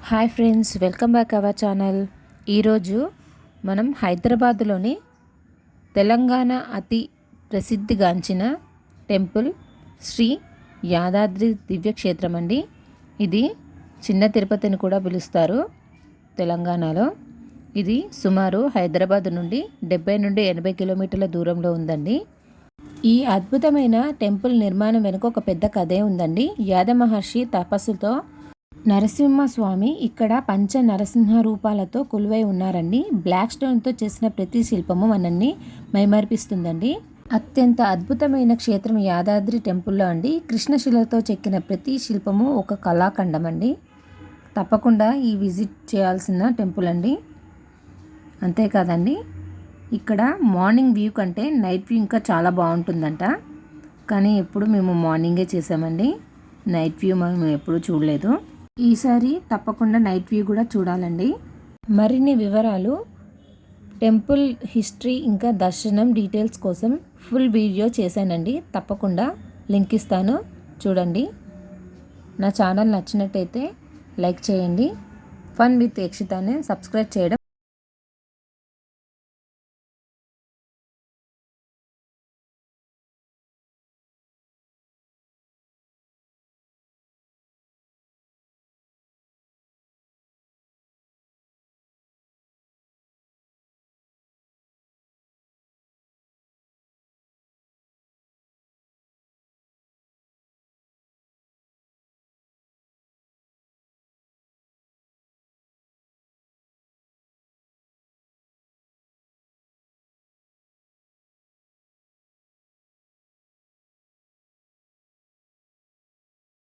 Hi friends, welcome back our channel. ఈరోజు మనం హైదరాబాద్లోని తెలంగాణ అతి ప్రసిద్ధిగాంచిన టెంపుల్ శ్రీ యాదాద్రి దివ్యక్షేత్రం అండి. ఇది చిన్న తిరుపతిని కూడా పిలుస్తారు తెలంగాణలో. ఇది సుమారు హైదరాబాద్ నుండి 70 నుండి 80 కిలోమీటర్ల దూరంలో ఉందండి. ఈ అద్భుతమైన టెంపుల్ నిర్మాణం వెనుక ఒక పెద్ద కథే ఉందండి. యాద మహర్షి తపస్సుతో నరసింహస్వామి ఇక్కడ పంచ నరసింహ రూపాలతో కొలువై ఉన్నారండి. బ్లాక్ స్టోన్తో చేసిన ప్రతి శిల్పము మనల్ని మైమర్పిస్తుందండి. అత్యంత అద్భుతమైన క్షేత్రం యాదాద్రి టెంపుల్లో అండి. కృష్ణశిలతో చెక్కిన ప్రతి శిల్పము ఒక కళాఖండం అండి. తప్పకుండా ఈ విజిట్ చేయాల్సిన టెంపుల్ అండి. అంతేకాదండి, ఇక్కడ మార్నింగ్ వ్యూ కంటే నైట్ వ్యూ ఇంకా చాలా బాగుంటుందంట. కానీ ఎప్పుడు మేము మార్నింగే చేసామండి, నైట్ వ్యూ మేము ఎప్పుడూ చూడలేదు. ఈసారి తప్పకుండా నైట్ వ్యూ కూడా చూడాలండి. మరిన్ని వివరాలు, టెంపుల్ హిస్టరీ ఇంకా దర్శనం డీటెయిల్స్ కోసం ఫుల్ వీడియో చేశానండి. తప్పకుండా లింక్ ఇస్తాను, చూడండి. నా ఛానల్ నచ్చినట్టయితే లైక్ చేయండి. ఫన్ విత్ యక్షితాని సబ్స్క్రైబ్ చేయడం